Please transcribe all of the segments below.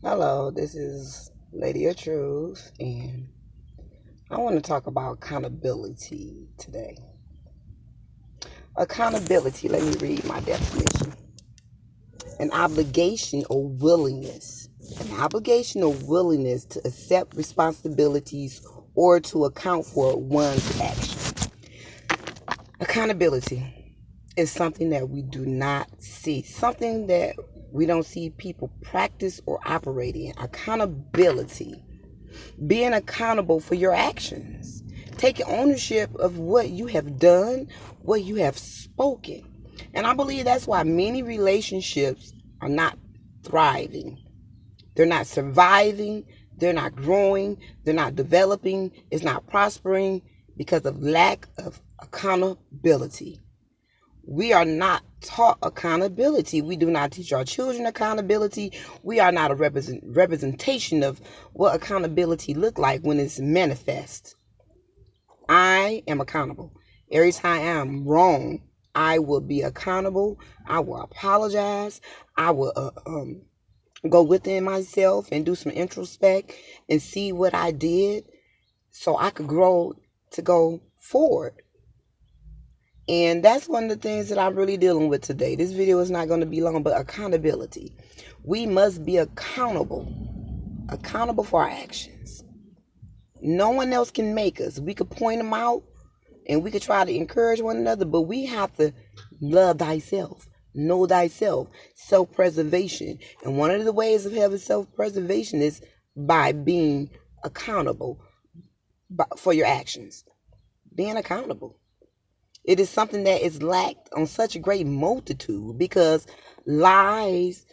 Hello, this is Lady of Truth, and I want to talk about accountability today. Accountability, let me read my definition. An obligation or willingness. An obligation or willingness to accept responsibilities or to account for one's action. Accountability is something that we do not see, something that we don't see people practice or operate in. Accountability, being accountable for your actions, taking ownership of what you have done, what you have spoken. And I believe that's why many relationships are not thriving. They're not surviving, they're not growing, they're not developing, it's not prospering because of lack of accountability. We are not taught accountability. We do not teach our children accountability. We are not a representation of what accountability look like when it's manifest. I am accountable. Every time I'm wrong, I will be accountable. I will apologize. I will go within myself and do some introspect and see what I did so I could grow to go forward. And that's one of the things that I'm really dealing with today. This video is not going to be long, but accountability. We must be accountable for our actions. No one else can make us. We could point them out and we could try to encourage one another, but we have to love thyself, know thyself, self-preservation. And one of the ways of having self-preservation is by being accountable for your actions. Being accountable. It is something that is lacked on such a great multitude because lies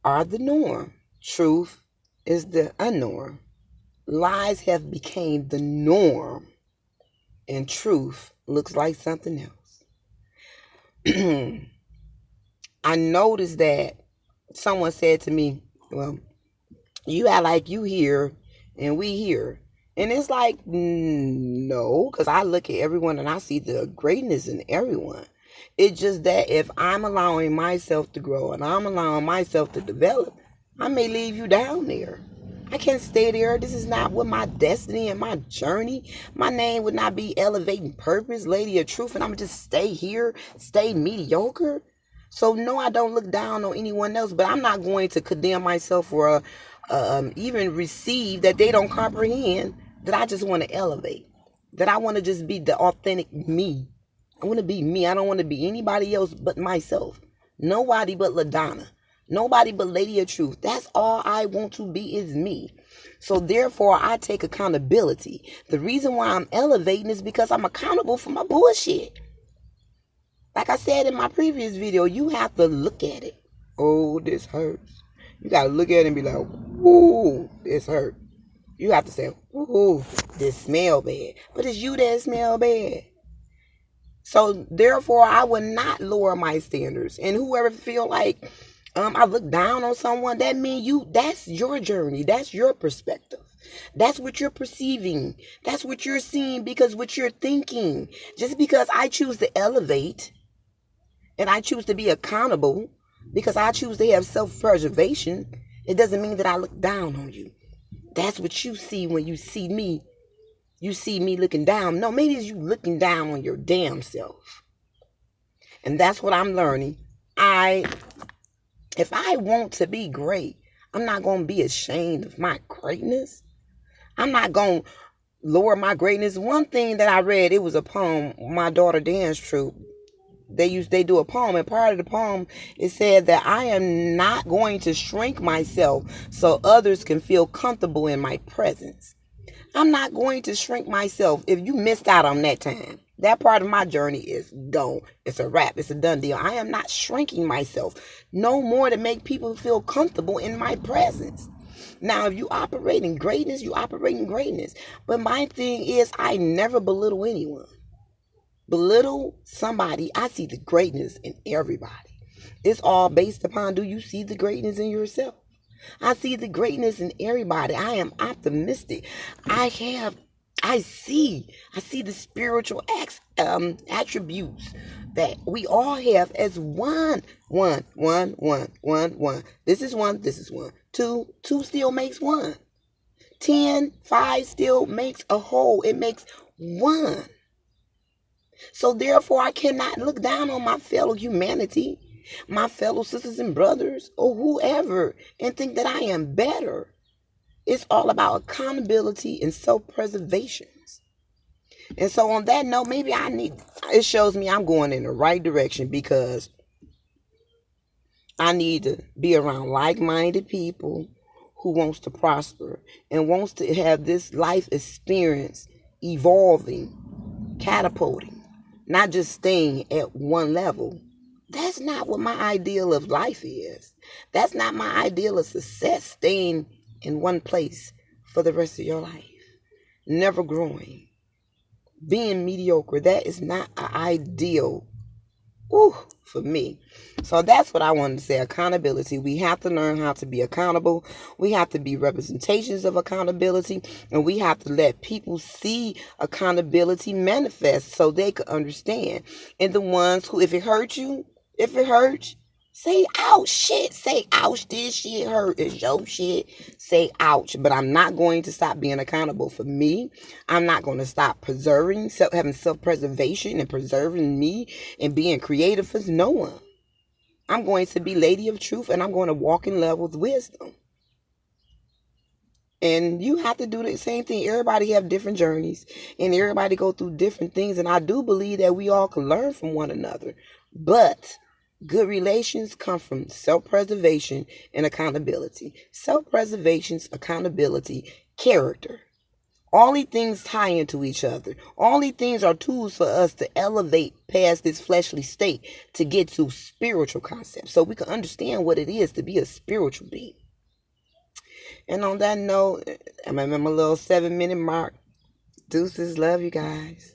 are the norm. Truth is the unnorm. Lies have become the norm and truth looks like something else. I noticed that someone said to me, well, you act like you here and we here. And it's like, no, because I look at everyone and I see the greatness in everyone. It's just that if I'm allowing myself to grow and I'm allowing myself to develop, I may leave you down there. I can't stay there. This is not what my destiny and my journey. My name would not be Elevating Purpose, Lady of Truth, and I'm just stay here, stay mediocre. So no, I don't look down on anyone else, but I'm not going to condemn myself for even receive that they don't comprehend that I just want to elevate, that I want to just be the authentic me. I want to be me. I don't want to be anybody else but myself. Nobody but LaDonna. Nobody but Lady of Truth. That's all I want to be is me. So therefore, I take accountability. The reason why I'm elevating is because I'm accountable for my bullshit. Like I said in my previous video, you have to look at it. Oh, this hurts. You got to look at it and be like, ooh, this hurt. You have to say, ooh, this smell bad. But it's you that smell bad. So therefore, I will not lower my standards. And whoever feel like I look down on someone, that means that's your journey. That's your perspective. That's what you're perceiving. That's what you're seeing because what you're thinking. Just because I choose to elevate and I choose to be accountable because I choose to have self-preservation, it doesn't mean that I look down on you. That's what you see when you see me. You see me looking down. No, maybe it's you looking down on your damn self. And that's what I'm learning. If I want to be great, I'm not going to be ashamed of my greatness. I'm not going to lower my greatness. One thing that I read, it was a poem, my daughter dance troupe. They do a poem, and part of the poem it said that I am not going to shrink myself so others can feel comfortable in my presence. I'm not going to shrink myself. If you missed out on that time, that part of my journey is gone. It's a wrap. It's a done deal. I am not shrinking myself no more to make people feel comfortable in my presence. Now, if you operate in greatness, you operate in greatness. But my thing is, I never belittle anyone. Belittle somebody, I see the greatness in everybody. It's all based upon, do you see the greatness in yourself? I see the greatness in everybody. I am optimistic. I see the spiritual attributes that we all have as one. One. This is one, this is one. Two still makes one. 10, 5 still makes a whole. It makes one. So therefore, I cannot look down on my fellow humanity, my fellow sisters and brothers, or whoever, and think that I am better. It's all about accountability and self-preservation. And so on that note, maybe it shows me I'm going in the right direction, because I need to be around like-minded people who wants to prosper and wants to have this life experience evolving, catapulting, not just staying at one level. That's not what my ideal of life is. That's not my ideal of success, staying in one place for the rest of your life, never growing, being mediocre. That is not an ideal for me. So that's what I wanted to say. Accountability. We have to learn how to be accountable. We have to be representations of accountability, and we have to let people see accountability manifest so they can understand. And the ones who, if it hurts, say ouch. Shit, say ouch. This shit hurt. It's your shit. Say ouch. But I'm not going to stop being accountable for me. I'm not going to stop having self-preservation and preserving me and being creative for no one. I'm going to be Lady of Truth, and I'm going to walk in love with wisdom. And you have to do the same thing. Everybody have different journeys, and everybody go through different things. And I do believe that we all can learn from one another. But good relations come from self-preservation and accountability. Self-preservation, accountability, character. All these things tie into each other. All these things are tools for us to elevate past this fleshly state to get to spiritual concepts, so we can understand what it is to be a spiritual being. And on that note, I'm at my little 7-minute mark. Deuces, love you guys.